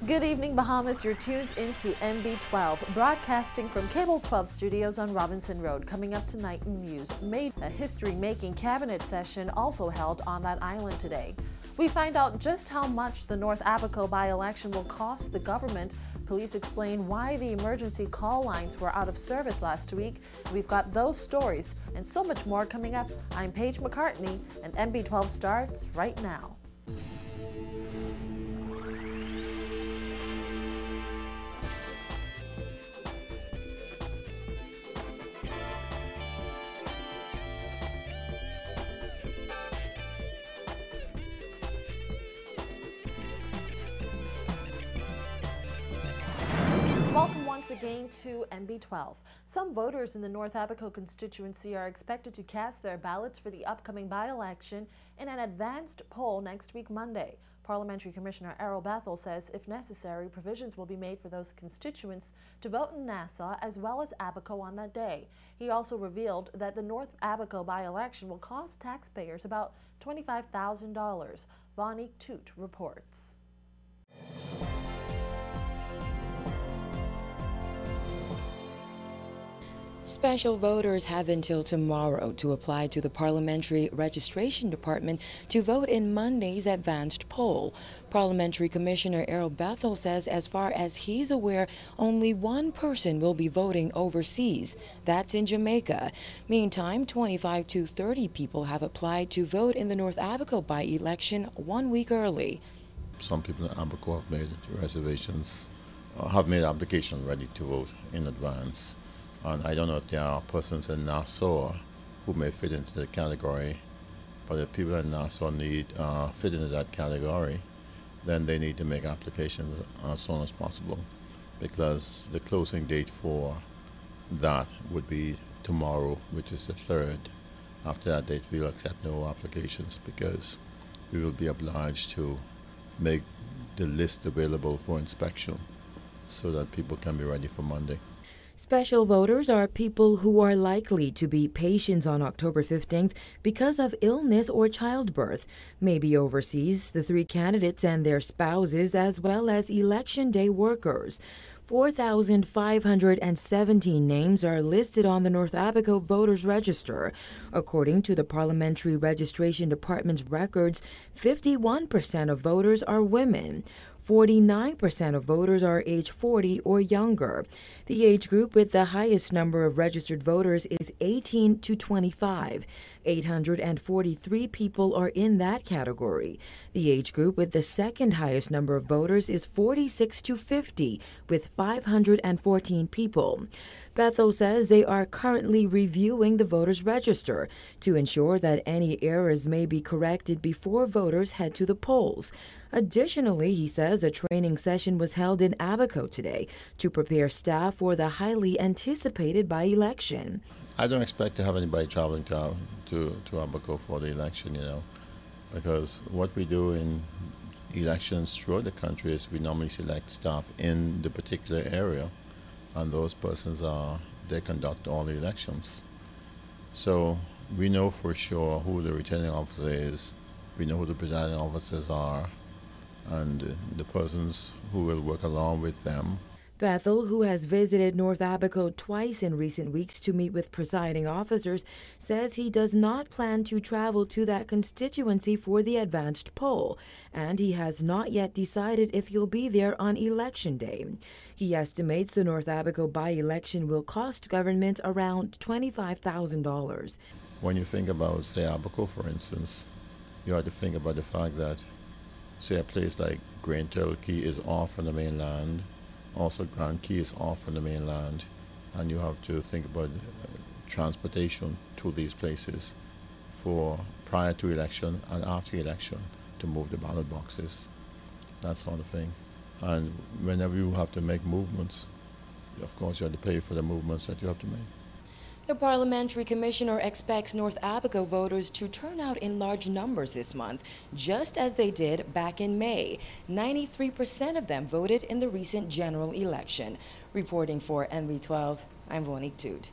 Good evening, Bahamas. You're tuned into MB12, broadcasting from Cable 12 Studios on Robinson Road. Coming up tonight in news, a history-making cabinet session also held on that island today. We find out just how much the North Abaco by-election will cost the government. Police explain why the emergency call lines were out of service last week. We've got those stories and so much more coming up. I'm Paige McCartney, and MB12 starts right now. Welcome once again to MB12. Some voters in the North Abaco constituency are expected to cast their ballots for the upcoming by-election in an advanced poll next week Monday. Parliamentary Commissioner Errolbethel says if necessary, provisions will be made for those constituents to vote in Nassau as well as Abaco on that day. He also revealed that the North Abaco by-election will cost taxpayers about $25,000. Vonnie Toot reports. Special voters have until tomorrow to apply to the Parliamentary Registration Department to vote in Monday's advanced poll. Parliamentary Commissioner Errolbethel says as far as he's aware, only one person will be voting overseas. That's in Jamaica. Meantime, 25 to 30 people have applied to vote in the North Abaco by-election 1 week early. Some people in Abaco have made reservations, have made applications ready to vote in advance. And I don't know if there are persons in Nassau who may fit into the category, but if people in Nassau fit into that category, then they need to make applications as soon as possible, because the closing date for that would be tomorrow, which is the 3rd. After that date, we'll accept no applications because we will be obliged to make the list available for inspection so that people can be ready for Monday. Special voters are people who are likely to be patients on October 15th because of illness or childbirth, maybe overseas, the three candidates and their spouses, as well as Election Day workers. 4,517 names are listed on the North Abaco Voters Register. According to the Parliamentary Registration Department's records, 51% of voters are women. 49% of voters are age 40 or younger. The age group with the highest number of registered voters is 18 to 25. 843 people are in that category. The age group with the second highest number of voters is 46 to 50, with 514 people. Bethel says they are currently reviewing the voters' register to ensure that any errors may be corrected before voters head to the polls. Additionally, he says a training session was held in Abaco today to prepare staff for the highly anticipated by-election. I don't expect to have anybody traveling to Abaco for the election, because what we do in elections throughout the country is we normally select staff in the particular area, and those persons they conduct all the elections. So we know for sure who the returning officer is, we know who the presiding officers are, and the persons who will work along with them. Bethel, who has visited North Abaco twice in recent weeks to meet with presiding officers, says he does not plan to travel to that constituency for the advanced poll, and he has not yet decided if he'll be there on Election Day. He estimates the North Abaco by-election will cost government around $25,000. When you think about, say, Abaco, for instance, you have to think about the fact that, say, a place like Green Turkey is off from the mainland. Also, Grand Key is off from the mainland, and you have to think about transportation to these places for prior to election and after election to move the ballot boxes, that sort of thing. And whenever you have to make movements, of course you have to pay for the movements that you have to make. The Parliamentary Commissioner expects North Abaco voters to turn out in large numbers this month, just as they did back in May. 93% of them voted in the recent general election. Reporting for NB12, I'm Vonnie Toot.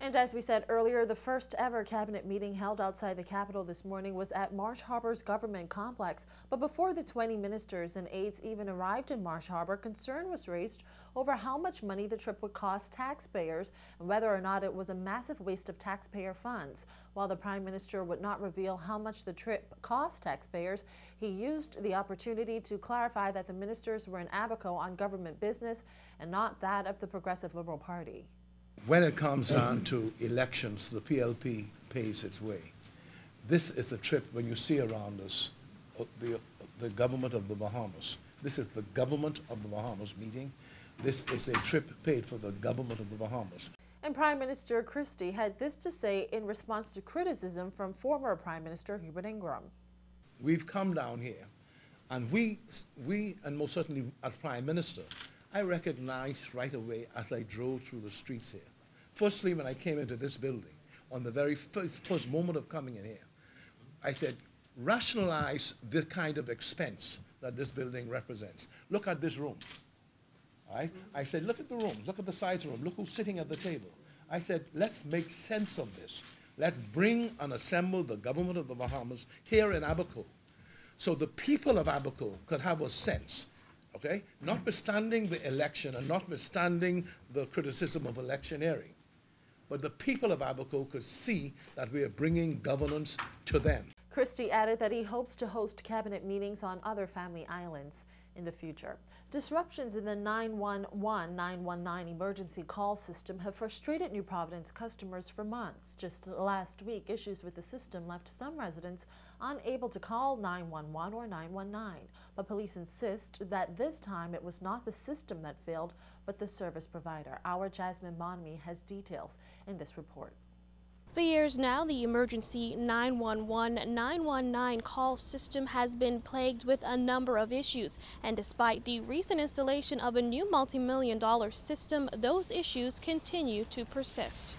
And as we said earlier, the first ever cabinet meeting held outside the Capitol this morning was at Marsh Harbor's government complex. But before the 20 ministers and aides even arrived in Marsh Harbor, concern was raised over how much money the trip would cost taxpayers and whether or not it was a massive waste of taxpayer funds. While the Prime Minister would not reveal how much the trip cost taxpayers, he used the opportunity to clarify that the ministers were in Abaco on government business and not that of the Progressive Liberal Party. When it comes down to elections, the PLP pays its way. This is a trip, when you see around us, the government of the Bahamas. This is the government of the Bahamas meeting. This is a trip paid for the government of the Bahamas. And Prime Minister Christie had this to say in response to criticism from former Prime Minister Hubert Ingraham. We've come down here, and we and most certainly as Prime Minister, I recognized right away as I drove through the streets here. Firstly, when I came into this building, on the very first moment of coming in here, I said, rationalize the kind of expense that this building represents. Look at this room. All right? I said, look at the room, look at the size of the room, look who's sitting at the table. I said, let's make sense of this. Let's bring and assemble the government of the Bahamas here in Abaco, so the people of Abaco could have a sense. Okay? Notwithstanding the election and notwithstanding the criticism of electioneering, but the people of Abaco could see that we are bringing governance to them. Christie added that he hopes to host cabinet meetings on other family islands in the future. Disruptions in the 911-919 emergency call system have frustrated New Providence customers for months. Just last week, issues with the system left some residents unable to call 911 or 919. But police insist that this time it was not the system that failed, but the service provider. Our Jasmine Bonmi has details in this report. For years now, the emergency 911-919 call system has been plagued with a number of issues, and despite the recent installation of a new multi-million-dollar system, those issues continue to persist.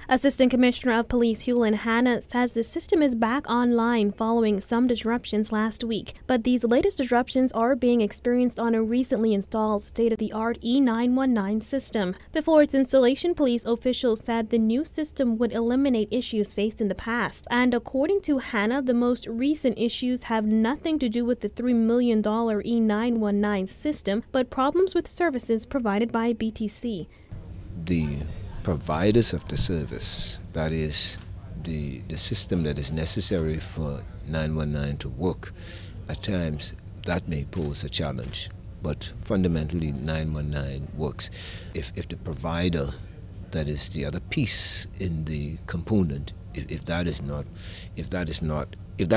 Assistant Commissioner of Police Hewlin Hanna says the system is back online following some disruptions last week, but these latest disruptions are being experienced on a recently installed state-of-the-art E919 system. Before its installation, police officials said the new system would eliminate issues faced in the past, and according to Hanna, the most recent issues have nothing to do with the $3 million E919 system, but problems with services provided by BTC. The providers of the service, that is the system that is necessary for 919 to work, at times that may pose a challenge, but fundamentally 919 works. If the provider, that is the other piece in the component, if that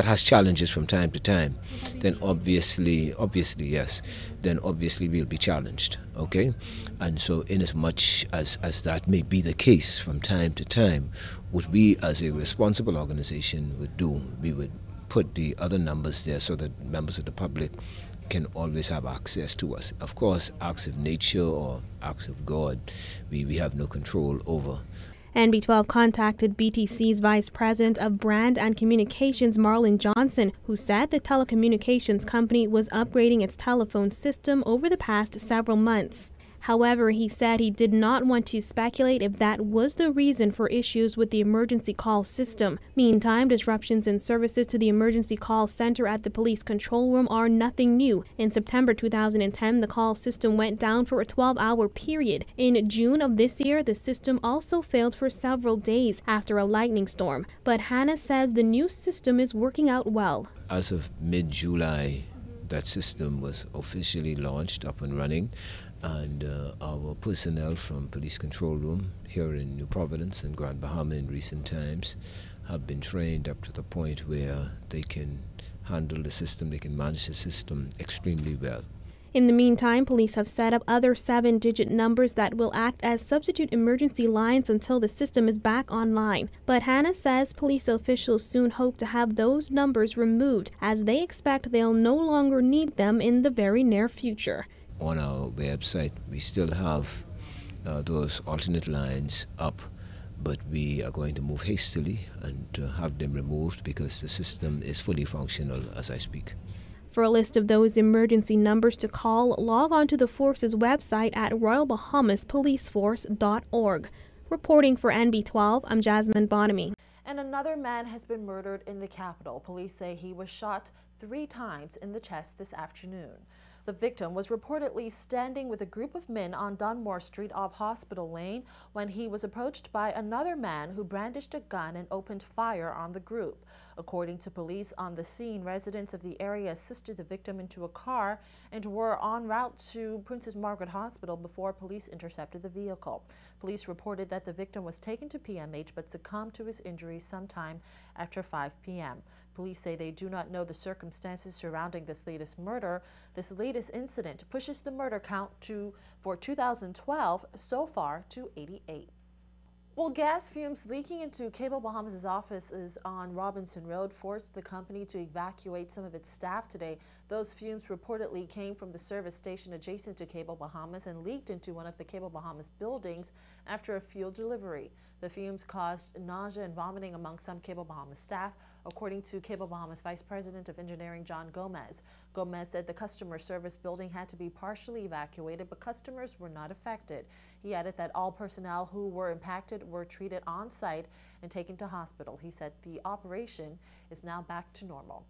has challenges from time to time, then obviously yes, then obviously we'll be challenged, okay? And so inasmuch as that may be the case from time to time, what we as a responsible organization would do, we would put the other numbers there so that members of the public can always have access to us. Of course, acts of nature or acts of God, we have no control over. NB12 contacted BTC's Vice President of Brand and Communications, Marlon Johnson, who said the telecommunications company was upgrading its telephone system over the past several months. However, he said he did not want to speculate if that was the reason for issues with the emergency call system. Meantime, disruptions in services to the emergency call center at the police control room are nothing new. In September 2010, the call system went down for a 12-hour period. In June of this year, the system also failed for several days after a lightning storm. But Hannah says the new system is working out well. As of mid-July, that system was officially launched, up and running. And our personnel from Police Control Room here in New Providence and Grand Bahama in recent times have been trained up to the point where they can handle the system, they can manage the system extremely well. In the meantime, police have set up other 7-digit numbers that will act as substitute emergency lines until the system is back online. But Hannah says police officials soon hope to have those numbers removed, as they expect they'll no longer need them in the very near future. On our website, we still have those alternate lines up, but we are going to move hastily and have them removed because the system is fully functional as I speak. For a list of those emergency numbers to call, log on to the Force's website at royalbahamaspoliceforce.org. Reporting for NB12, I'm Jasmine Bonamy. And another man has been murdered in the capital. Police say he was shot 3 times in the chest this afternoon. The victim was reportedly standing with a group of men on Dunmore Street off Hospital Lane when he was approached by another man who brandished a gun and opened fire on the group. According to police on the scene, residents of the area assisted the victim into a car and were en route to Princess Margaret Hospital before police intercepted the vehicle. Police reported that the victim was taken to PMH but succumbed to his injuries sometime after 5 p.m. Police say they do not know the circumstances surrounding this latest murder. This latest incident pushes the murder count for 2012 so far to 88. Well, gas fumes leaking into Cable Bahamas' offices on Robinson Road forced the company to evacuate some of its staff today. Those fumes reportedly came from the service station adjacent to Cable Bahamas and leaked into one of the Cable Bahamas buildings after a fuel delivery. The fumes caused nausea and vomiting among some Cable Bahamas staff, according to Cable Bahamas Vice President of Engineering John Gomez. Gomez said the customer service building had to be partially evacuated, but customers were not affected. He added that all personnel who were impacted were treated on site and taken to hospital. He said the operation is now back to normal.